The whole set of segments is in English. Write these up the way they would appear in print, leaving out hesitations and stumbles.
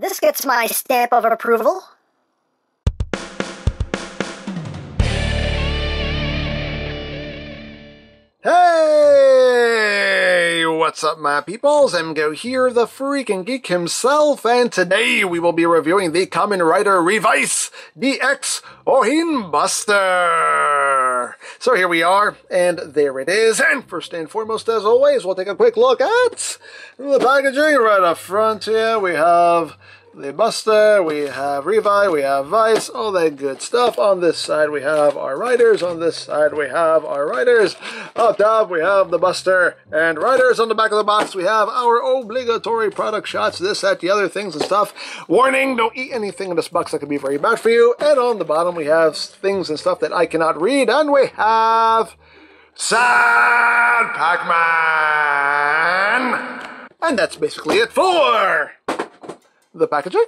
This gets my stamp of approval. Hey! What's up, my peoples? EmGo here, the freaking geek himself, and today we will be reviewing the Kamen Rider Revice DX OHINBUSTER! So here we are, and there it is, and first and foremost, as always, we'll take a quick look at the packaging. Right up front here, we have the Buster, we have Revice, we have Vice, all that good stuff. On this side we have our riders, on this side we have our riders. Up top we have the Buster and riders. On the back of the box we have our obligatory product shots, this, that, the other things and stuff. Warning, don't eat anything in this box that could be very bad for you. And on the bottom we have things and stuff that I cannot read, and we have Sad Pac-Man! And that's basically it for the packaging.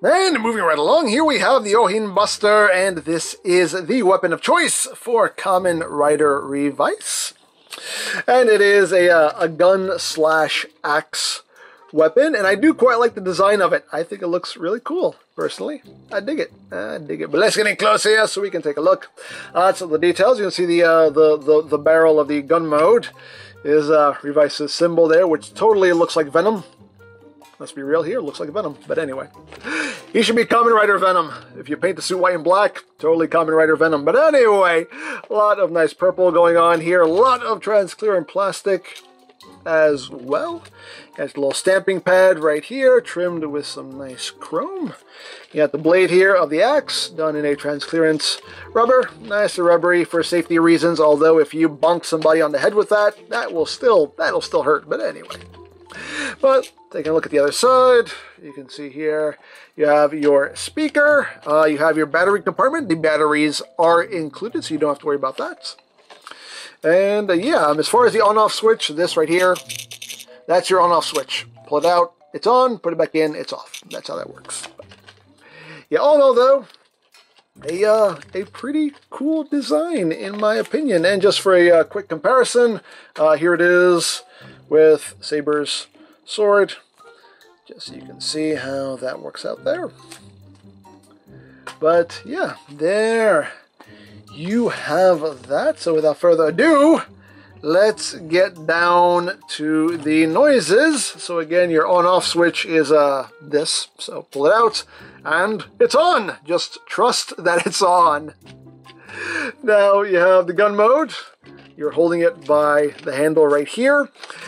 And moving right along, here we have the OHINBUSTER, and this is the weapon of choice for Kamen Rider Revice. And it is a gun/axe weapon, and I do quite like the design of it. I think it looks really cool, personally. I dig it. But let's get in close here so we can take a look at some of the details. You can see the barrel of the gun mode is Revice's symbol there, which totally looks like Venom. Let's be real here, looks like Venom. But anyway, he should be Kamen Rider Venom. If you paint the suit white and black, totally Kamen Rider Venom. But anyway, a lot of nice purple going on here. A lot of transparent plastic as well. Got a little stamping pad right here, trimmed with some nice chrome. You got the blade here of the axe, done in a transparent rubber. Nice and rubbery for safety reasons, although if you bonk somebody on the head with that, that'll still hurt. But anyway. But taking a look at the other side, you can see here you have your speaker, you have your battery compartment. The batteries are included, so you don't have to worry about that. And yeah, as far as the on-off switch, this right here, that's your on-off switch. Pull it out, it's on, put it back in, it's off. That's how that works. Yeah, all in all though, a pretty cool design in my opinion. And just for a quick comparison, here it is with Saber's sword, just so you can see how that works out there. But yeah, there you have that. So without further ado, let's get down to the noises. So again, your on-off switch is this, so pull it out and it's on. Just trust that it's on. Now you have the gun mode. You're holding it by the handle right here.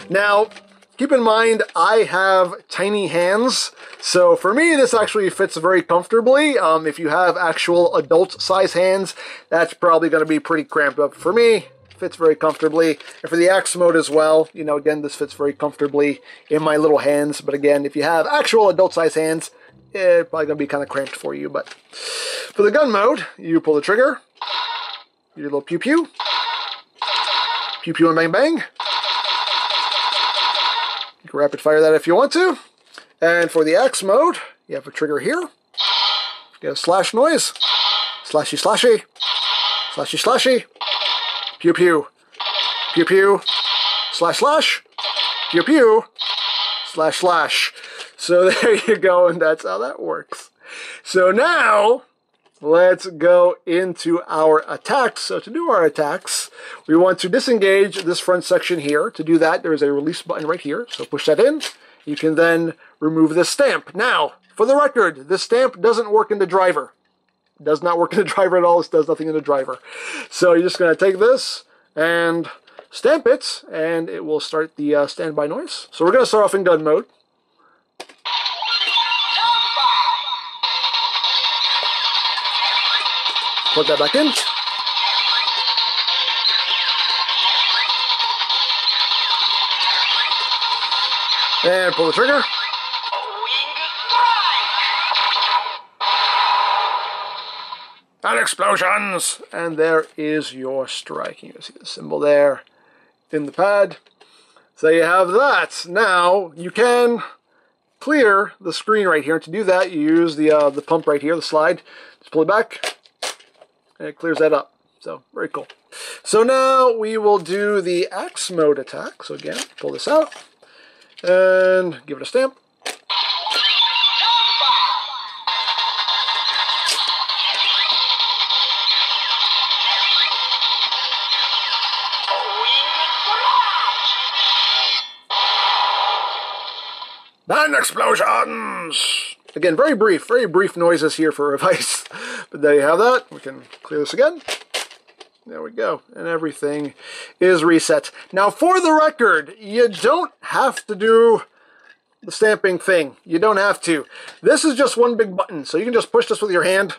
Now, keep in mind, I have tiny hands, so for me, this actually fits very comfortably. If you have actual adult-size hands, that's probably going to be pretty cramped up. For me, it fits very comfortably. And for the axe mode as well, you know, again, this fits very comfortably in my little hands. But again, if you have actual adult-size hands, it's probably going to be kind of cramped for you. But for the gun mode, you pull the trigger, you do a little pew-pew. Pew pew and bang bang. You can rapid fire that if you want to. And for the axe mode, you have a trigger here. You get a slash noise. Slashy slashy. Slashy slashy. Pew pew. Pew pew. Slash slash. Pew pew. Slash slash. So there you go, and that's how that works. So now, let's go into our attacks. So to do our attacks, we want to disengage this front section here. To do that, there is a release button right here. So push that in. You can then remove this stamp. Now, for the record, this stamp doesn't work in the driver. It does not work in the driver at all. This does nothing in the driver. So you're just going to take this and stamp it, and it will start the standby noise. So we're going to start off in gun mode. Put that back in. And pull the trigger. And explosions! And there is your strike. You can see the symbol there in the pad. So you have that. Now you can clear the screen right here. And to do that, you use the pump right here, the slide. Just pull it back. And it clears that up. So, very cool. So now we will do the axe mode attack. So again, pull this out and give it a stamp. And explosions! Again, very brief noises here for Revice. But there you have that. We can clear this again. There we go. And everything is reset. Now, for the record, you don't have to do the stamping thing. You don't have to. This is just one big button, so you can just push this with your hand.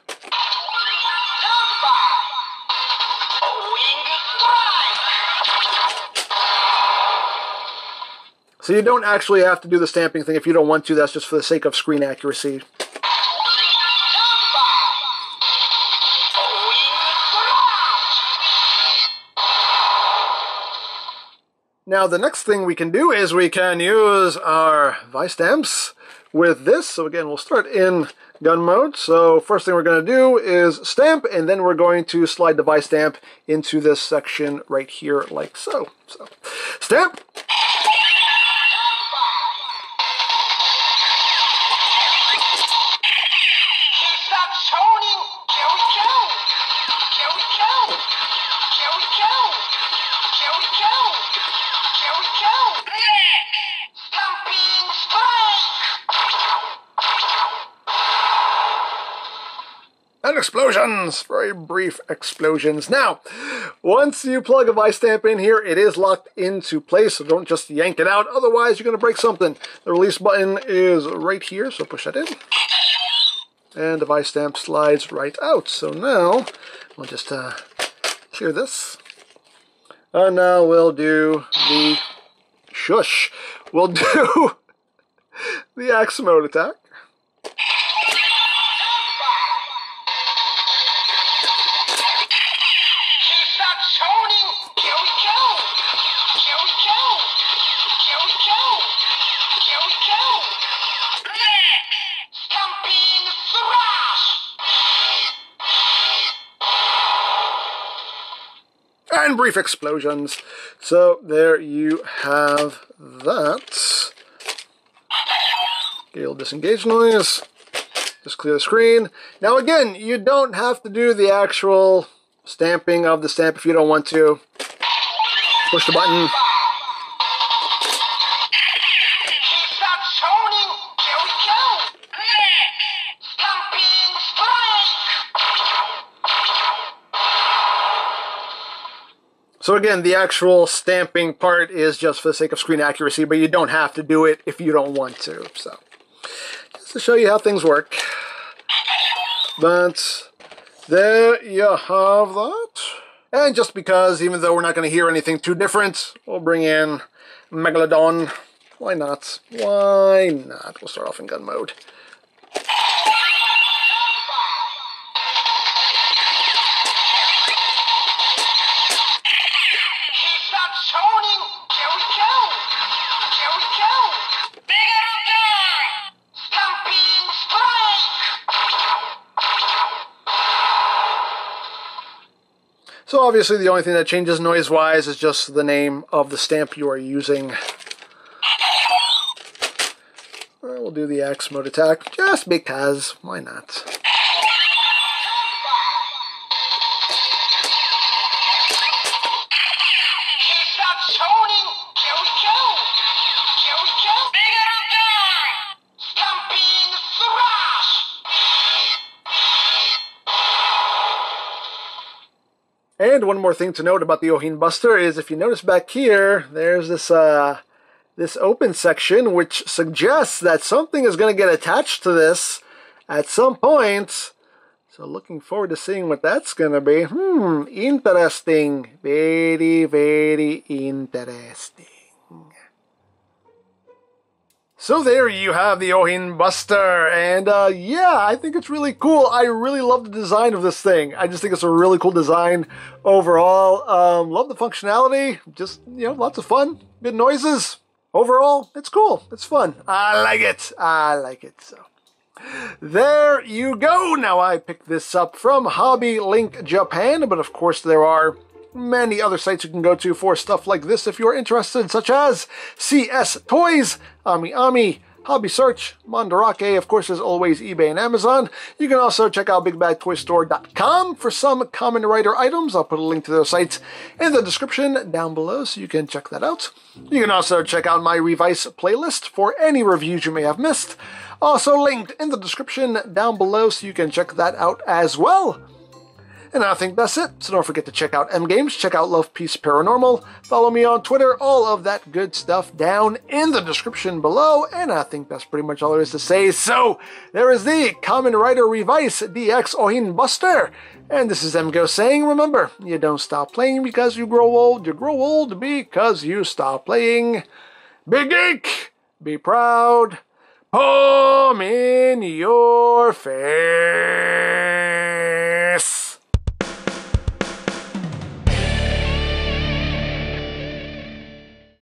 So you don't actually have to do the stamping thing if you don't want to. That's just for the sake of screen accuracy. Now the next thing we can do is we can use our Vice stamps with this. So again, we'll start in gun mode. So first thing we're going to do is stamp, and then we're going to slide the Vice stamp into this section right here like so. So stamp. And explosions! Very brief explosions. Now, once you plug a Vice stamp in here, it is locked into place, so don't just yank it out, otherwise you're going to break something. The release button is right here, so push that in. And the Vice stamp slides right out. So now, we'll just clear this. And now we'll do the... Shush! We'll do the axe mode attack. And brief explosions. So there you have that. Okay, little disengage noise. Just clear the screen. Now again, you don't have to do the actual stamping of the stamp if you don't want to. Push the button. So again, the actual stamping part is just for the sake of screen accuracy, but you don't have to do it if you don't want to. So, just to show you how things work. But there you have that. And just because, even though we're not going to hear anything too different, we'll bring in Megalodon. Why not? Why not? We'll start off in gun mode. So obviously the only thing that changes noise-wise is just the name of the stamp you are using. We'll do the axe mode attack just because. Why not? And one more thing to note about the OHIN Buster is if you notice back here, there's this this open section which suggests that something is going to get attached to this at some point. So looking forward to seeing what that's going to be. Interesting. Very, very interesting. So there you have the OHIN Buster, and yeah, I think it's really cool. I really love the design of this thing. I just think it's a really cool design overall. Love the functionality, just, you know, lots of fun, good noises. Overall, it's cool, it's fun. I like it, so. There you go. Now I picked this up from Hobby Link Japan, but of course there are many other sites you can go to for stuff like this if you're interested, such as CS Toys, Ami Ami, Hobby Search, Mandarake, of course, as always, eBay and Amazon. You can also check out BigBadToyStore.com for some Kamen Rider items. I'll put a link to their sites in the description down below so you can check that out. You can also check out my Revice playlist for any reviews you may have missed. Also linked in the description down below so you can check that out as well. And I think that's it. So don't forget to check out EmGo's, check out Love Peace Paranormal, follow me on Twitter, all of that good stuff down in the description below. And I think that's pretty much all there is to say. So there is the Kamen Rider Revice DX OHINBUSTER. And this is EmGo saying, remember, you don't stop playing because you grow old because you stop playing. Big Geek, be proud, palm in your face.